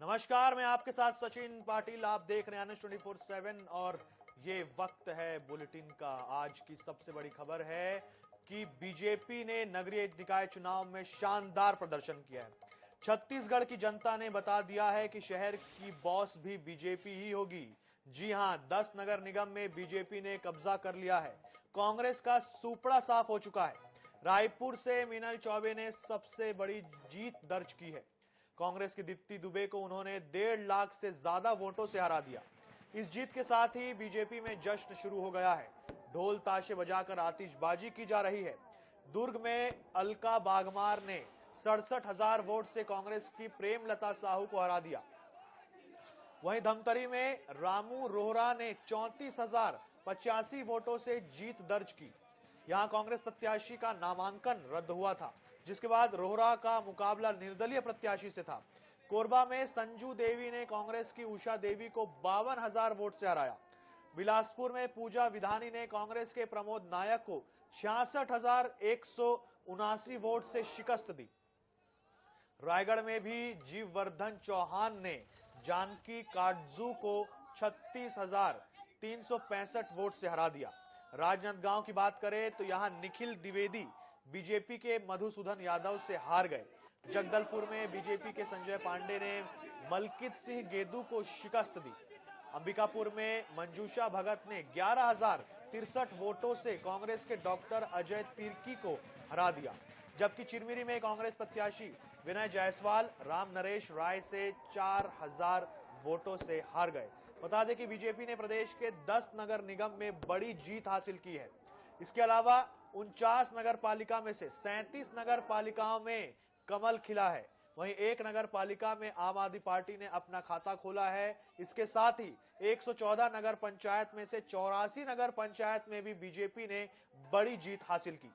नमस्कार, मैं आपके साथ सचिन पाटिल। आप देख रहे हैं न्यूज़ 24/7 और ये वक्त है बुलेटिन का। आज की सबसे बड़ी खबर है कि बीजेपी ने नगरीय निकाय चुनाव में शानदार प्रदर्शन किया है। छत्तीसगढ़ की जनता ने बता दिया है कि शहर की बॉस भी बीजेपी ही होगी। जी हां, 10 नगर निगम में बीजेपी ने कब्जा कर लिया है। कांग्रेस का सुपड़ा साफ हो चुका है। रायपुर से मीनल चौबे ने सबसे बड़ी जीत दर्ज की है। कांग्रेस की दीप्ति दुबे को उन्होंने 1.5 लाख से ज्यादा वोटों से हरा दिया। इस जीत के साथ ही बीजेपी में जश्न शुरू हो गया है। ढोल ताशे बजाकर आतिशबाजी की जा रही है। दुर्ग में अलका बागमार ने 67,000 वोट से कांग्रेस की प्रेमलता साहू को हरा दिया। वहीं धमतरी में रामू रोहरा ने 34,085 वोटों से जीत दर्ज की। यहां कांग्रेस प्रत्याशी का नामांकन रद्द हुआ था, जिसके बाद रोहरा का मुकाबला निर्दलीय प्रत्याशी से था। कोरबा में संजू देवी ने कांग्रेस की उषा देवी को 52,000 वोट से हराया। बिलासपुर में पूजा विधानी ने कांग्रेस के प्रमोद नायक को 66,179 वोट से शिकस्त दी। रायगढ़ में भी जीववर्धन चौहान ने जानकी काटजू को 36,365 वोट से हरा दिया। राजनांदगांव की बात करें तो यहां निखिल द्विवेदी बीजेपी के मधुसूदन यादव से हार गए। जगदलपुर में बीजेपी के संजय पांडे ने मलकित सिंह गेदू को शिकस्त दी। अंबिकापुर में मंजूषा भगत ने 11,063 वोटों से कांग्रेस के डॉक्टर अजय तिर्की को हरा दिया। जबकि चिरमिरी में कांग्रेस प्रत्याशी विनय जायसवाल राम नरेश राय से 4,000 वोटों से हार गए। बता दें कि बीजेपी ने प्रदेश के 10 नगर निगम में बड़ी जीत हासिल की है। इसके अलावा 49 नगर पालिका में से 37 नगर पालिकाओं में कमल खिला है। वहीं एक नगर पालिका में आम आदमी पार्टी ने अपना खाता खोला है। इसके साथ ही 114 नगर पंचायत में से 84 नगर पंचायत में भी बीजेपी ने बड़ी जीत हासिल की।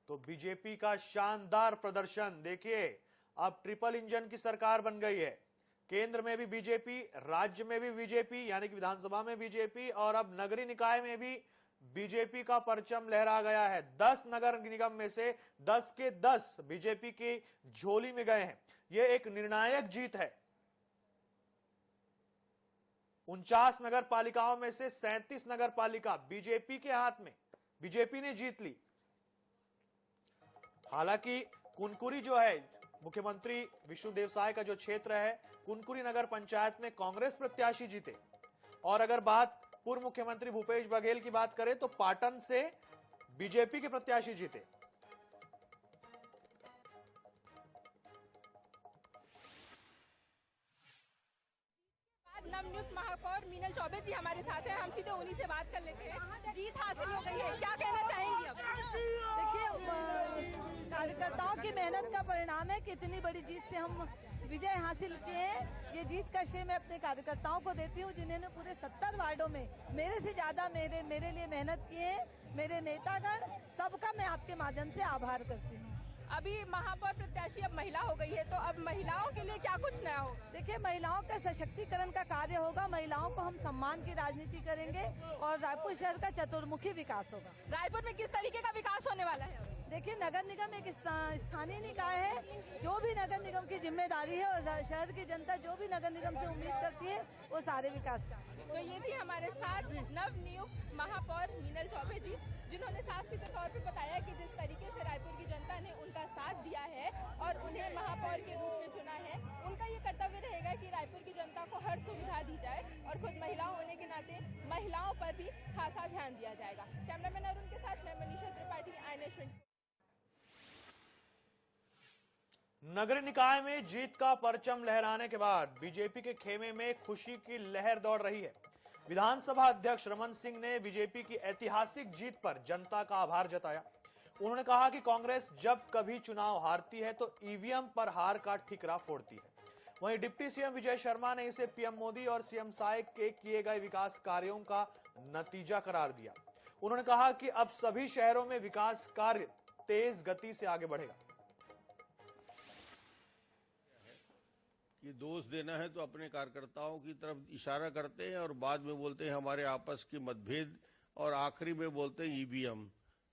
तो बीजेपी का शानदार प्रदर्शन देखिए। अब ट्रिपल इंजन की सरकार बन गई है। केंद्र में भी बीजेपी, राज्य में भी बीजेपी यानी कि विधानसभा में बीजेपी, और अब नगरीय निकाय में भी बीजेपी का परचम लहरा गया है। 10 नगर निगम में से 10 के 10 बीजेपी की झोली में गए हैं। यह एक निर्णायक जीत है। 49 नगर पालिकाओं में से 37 नगर पालिका बीजेपी के हाथ में, बीजेपी ने जीत ली। हालांकि कुनकुरी जो है, मुख्यमंत्री विष्णुदेव साय का जो क्षेत्र है, कुनकुरी नगर पंचायत में कांग्रेस प्रत्याशी जीते। और अगर बात पूर्व मुख्यमंत्री भूपेश बघेल की बात करें तो पाटन से बीजेपी के प्रत्याशी जीते। नवनियुक्त महापौर मीनल चौबे जी हमारे साथ हैं। हम सीधे उन्हीं से बात कर लेते हैं। जीत हासिल हो गई है, क्या कहना चाहेंगी अब? देखिए, कार्यकर्ताओं की मेहनत का परिणाम है कि इतनी बड़ी जीत से हम विजय हासिल किए हैं। ये जीत का श्रेय मैं अपने कार्यकर्ताओं को देती हूँ, जिन्होंने पूरे 70 वार्डों में मेरे से ज्यादा मेरे लिए मेहनत किए हैं। मेरे नेतागण, सबका मैं आपके माध्यम से आभार करती हूँ। अभी महापौर प्रत्याशी अब महिला हो गई है, तो अब महिलाओं के लिए क्या कुछ नया होगा? देखिए, महिलाओं का सशक्तिकरण का कार्य होगा। महिलाओं को हम सम्मान की राजनीति करेंगे और रायपुर शहर का चतुर्मुखी विकास होगा। रायपुर में किस तरीके का विकास होने वाला है? देखिए, नगर निगम एक स्थानीय निकाय है। जो भी नगर निगम की जिम्मेदारी है और शहर की जनता जो भी नगर निगम से उम्मीद करती है, वो सारे विकास का। तो ये थी हमारे साथ नवनियुक्त महापौर मीनल चौबे जी, जिन्होंने साफ सीधे तौर पे बताया कि जिस तरीके से रायपुर की जनता ने उनका साथ दिया है और उन्हें महापौर के रूप में चुना है, उनका ये कर्तव्य रहेगा कि रायपुर की जनता को हर सुविधा दी जाए और खुद महिलाओं होने के नाते महिलाओं पर भी खासा ध्यान दिया जाएगा। कैमरामैन अरुण के साथ मैं मनीषा त्रिपाठी, INS। नगरीय निकाय में जीत का परचम लहराने के बाद बीजेपी के खेमे में खुशी की लहर दौड़ रही है। विधानसभा अध्यक्ष रमन सिंह ने बीजेपी की ऐतिहासिक जीत पर जनता का आभार जताया। उन्होंने कहा कि कांग्रेस जब कभी चुनाव हारती है तो ईवीएम पर हार का ठिकरा फोड़ती है। वहीं डिप्टी सीएम विजय शर्मा ने इसे पीएम मोदी और सीएम साय के किए गए विकास कार्यों का नतीजा करार दिया। उन्होंने कहा कि अब सभी शहरों में विकास कार्य तेज गति से आगे बढ़ेगा। ये दोष देना है तो अपने कार्यकर्ताओं की तरफ इशारा करते हैं और बाद में बोलते हैं हमारे आपस के मतभेद और आखिरी में बोलते हैं ईवीएम।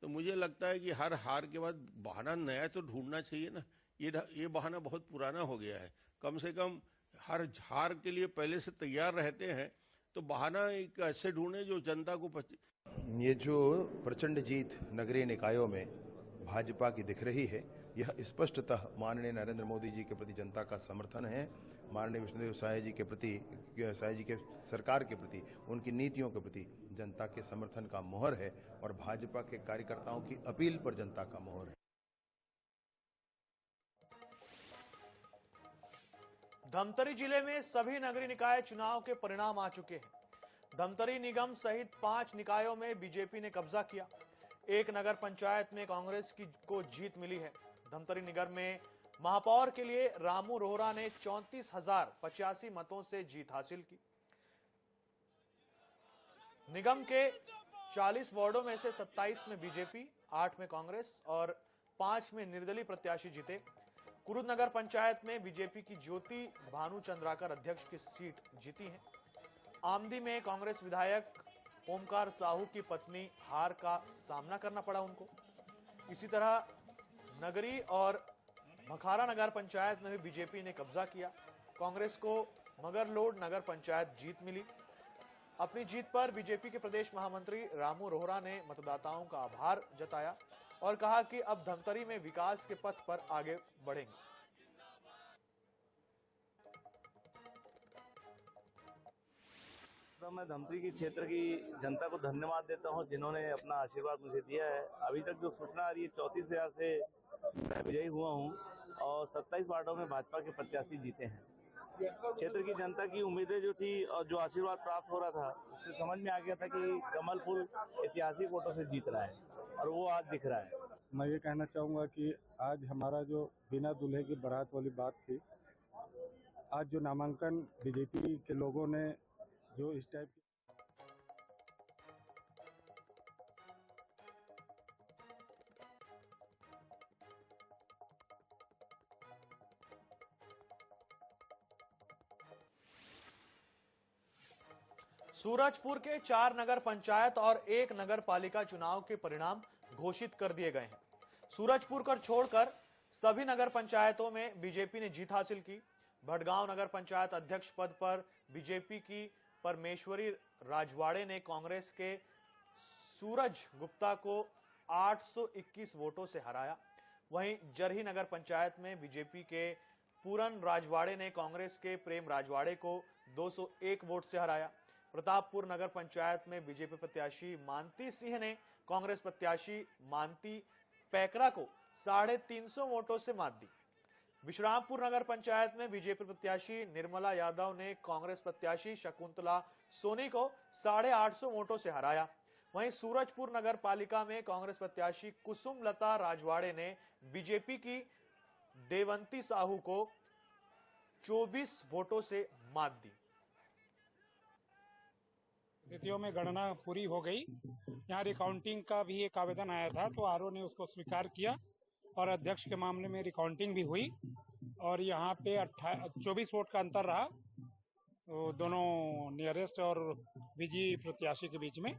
तो मुझे लगता है कि हर हार के बाद बहाना नया तो ढूंढना चाहिए ना। ये बहाना बहुत पुराना हो गया है। कम से कम हर हार के लिए पहले से तैयार रहते हैं तो बहाना एक ऐसे ढूंढे जो जनता को ये जो प्रचंड जीत नगरीय निकायों में भाजपा की दिख रही है, यह स्पष्टतः माननीय नरेंद्र मोदी जी के प्रति जनता का समर्थन है। माननीय विष्णुदेव साय जी के प्रति, साय जी के सरकार के प्रति, उनकी नीतियों के प्रति जनता के समर्थन का मोहर है और भाजपा के कार्यकर्ताओं की अपील पर जनता का मोहर है। धमतरी जिले में सभी नगरीय निकाय चुनाव के परिणाम आ चुके हैं। धमतरी निगम सहित 5 निकायों में बीजेपी ने कब्जा किया। एक नगर पंचायत में कांग्रेस को जीत मिली है। धमतरी निगम में महापौर के लिए रामू रोहरा ने 34,085 मतों से जीत हासिल की। निगम के 40 वार्डों में से 27 में बीजेपी, 8 में कांग्रेस और 5 में निर्दलीय प्रत्याशी जीते। कुरुद नगर पंचायत में बीजेपी की ज्योति भानु चंद्राकर अध्यक्ष की सीट जीती है। आमदी में कांग्रेस विधायक ओमकार साहू की पत्नी हार का सामना करना पड़ा उनको। इसी तरह नगरी और भखारा नगर पंचायत में भी बीजेपी ने कब्जा किया। कांग्रेस को मगरलोड नगर पंचायत जीत मिली। अपनी जीत पर बीजेपी के प्रदेश महामंत्री रामू रोहरा ने मतदाताओं का आभार जताया और कहा कि अब धमतरी में विकास के पथ पर आगे बढ़ेंगे। मैं धमतरी की क्षेत्र की जनता को धन्यवाद देता हूं जिन्होंने अपना आशीर्वाद मुझे दिया है। अभी तक जो सूचना आ रही है 34,000 से मैं विजयी हुआ हूं और 27 वार्डों में भाजपा के प्रत्याशी जीते हैं। क्षेत्र की जनता की उम्मीदें जो थी और जो आशीर्वाद प्राप्त हो रहा था उससे समझ में आ गया था कि कमल फूल ऐतिहासिक वोटों से जीत रहा है और वो आज दिख रहा है। मैं ये कहना चाहूँगा कि आज हमारा जो बिना दूल्हे की बारात वाली बात थी, आज जो नामांकन बीजेपी के लोगों ने जो इस टाइप की सूरजपुर के 4 नगर पंचायत और 1 नगर पालिका चुनाव के परिणाम घोषित कर दिए गए हैं। सूरजपुर को छोड़कर सभी नगर पंचायतों में बीजेपी ने जीत हासिल की। भटगांव नगर पंचायत अध्यक्ष पद पर बीजेपी की परमेश्वरी राजवाड़े ने कांग्रेस के सूरज गुप्ता को 821 वोटों से हराया। वहीं जरही नगर पंचायत में बीजेपी के पूरन राजवाड़े ने कांग्रेस के प्रेम राजवाड़े को 201 वोट से हराया। प्रतापपुर नगर पंचायत में बीजेपी प्रत्याशी मानती सिंह ने कांग्रेस प्रत्याशी मानती पैकरा को 350 वोटों से मात दी। विश्रामपुर नगर पंचायत में बीजेपी प्रत्याशी निर्मला यादव ने कांग्रेस प्रत्याशी शकुंतला सोनी को 850 वोटों से हराया। वहीं सूरजपुर नगर पालिका में कांग्रेस प्रत्याशी कुसुम लता राजवाड़े ने बीजेपी की देवंती साहू को 24 वोटों से मात दी। स्थितियों में गणना पूरी हो गई। यहाँ रिकाउंटिंग का भी एक आवेदन आया था तो आरओ ने उसको स्वीकार किया और अध्यक्ष के मामले में रिकाउंटिंग भी हुई और यहाँ पे 24 वोट का अंतर रहा दोनों नियरेस्ट और विजयी प्रत्याशी के बीच में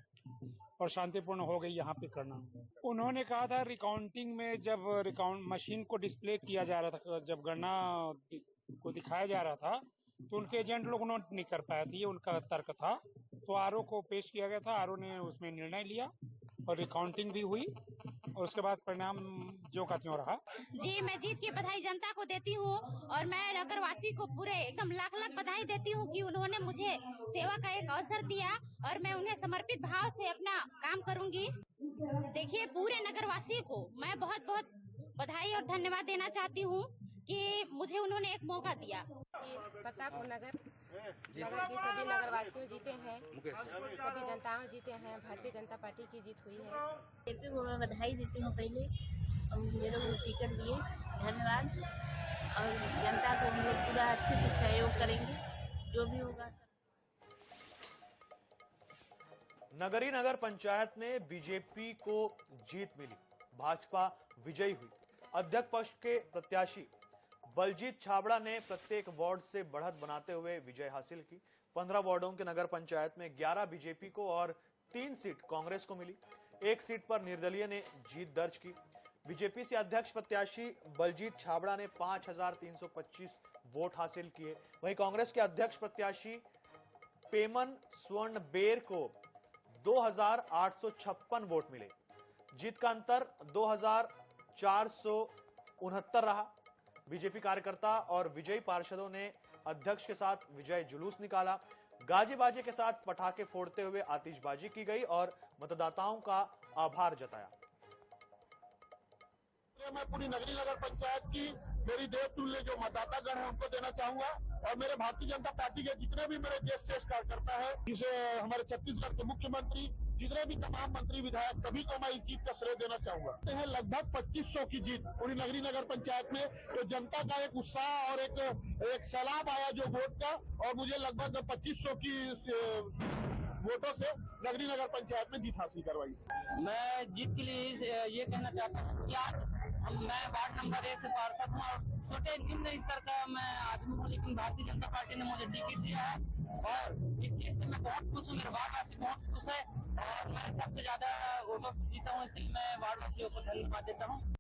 और शांतिपूर्ण हो गई यहाँ पे करना। उन्होंने कहा था रिकाउंटिंग में जब मशीन को डिस्प्ले किया जा रहा था, जब गणना को दिखाया जा रहा था तो उनके एजेंट लोग उन्होंने नहीं कर पाए थे, ये उनका तर्क था। तो आरओ को पेश किया गया था, आरओ ने उसमें निर्णय लिया और रिकाउंटिंग भी हुई और उसके बाद परिणाम जो का त्यों रहा। जी, मैं जीत की बधाई जनता को देती हूँ और मैं नगरवासी को पूरे एकदम लाख लाख बधाई देती हूँ कि उन्होंने मुझे सेवा का एक अवसर दिया और मैं उन्हें समर्पित भाव से अपना काम करूँगी। देखिए, पूरे नगरवासी को मैं बहुत बहुत बधाई और धन्यवाद देना चाहती हूँ कि मुझे उन्होंने एक मौका दिया। प्रतापपुर नगर की सभी नगरवासियों जीते हैं, सभी जनताओं जीते हैं, भारतीय जनता पार्टी की जीत हुई है। बीजेपी को मैं बधाई देती हूँ पहले और मेरे को टिकट दिए, धन्यवाद। और जनता को हम लोग पूरा अच्छे से सहयोग करेंगे, जो भी होगा। नगरी नगर पंचायत में बीजेपी को जीत मिली, भाजपा विजयी हुई। अध्यक्ष पक्ष के प्रत्याशी बलजीत छाबड़ा ने प्रत्येक वार्ड से बढ़त बनाते हुए विजय हासिल की। 15 वार्डों के नगर पंचायत में 11 बीजेपी को और 3 सीट कांग्रेस को मिली। 1 सीट पर निर्दलीय ने जीत दर्ज की। बीजेपी से अध्यक्ष प्रत्याशी बलजीत छाबड़ा ने 5325 वोट हासिल किए। वहीं कांग्रेस के अध्यक्ष प्रत्याशी पेमन स्वर्ण बेर को 2856 वोट मिले। जीत का अंतर 2469 रहा। बीजेपी कार्यकर्ता और विजयी पार्षदों ने अध्यक्ष के साथ विजय जुलूस निकाला। गाजे बाजे के साथ पटाखे फोड़ते हुए आतिशबाजी की गई और मतदाताओं का आभार जताया। मैं पूरी नगरी नगर पंचायत की मेरी देवतुल्य जो मतदाता गण है उनको देना चाहूंगा और मेरे भारतीय जनता पार्टी के जितने भी मेरे ज्येष्ठ श्रेष्ठ कार्यकर्ता है, जिसे हमारे छत्तीसगढ़ के मुख्यमंत्री, जितने भी तमाम मंत्री विधायक, सभी को मैं इस जीत का श्रेय देना चाहूंगा। है लगभग 2500 की जीत पूरी नगरी नगर पंचायत में, तो जनता का एक उत्साह और एक सैलाब आया जो वोट का, और मुझे लगभग 2500 की वोटों से नगरी नगर पंचायत में जीत हासिल करवाई। मैं जीत के लिए ये कहना चाहता हूँ कि आज मैं वार्ड नंबर 1 से पार्षद हूँ और छोटे निम्न स्तर का मैं आदमी हूँ, लेकिन भारतीय जनता पार्टी ने मुझे टिकट दिया है और इस चीज से मैं बहुत खुश हूँ। मेरे वार्ड वासी बहुत खुश है और मैं सबसे ज्यादा वोटों से जीता हूँ, इसलिए मैं वार्ड वासियों को धन्यवाद देता हूँ।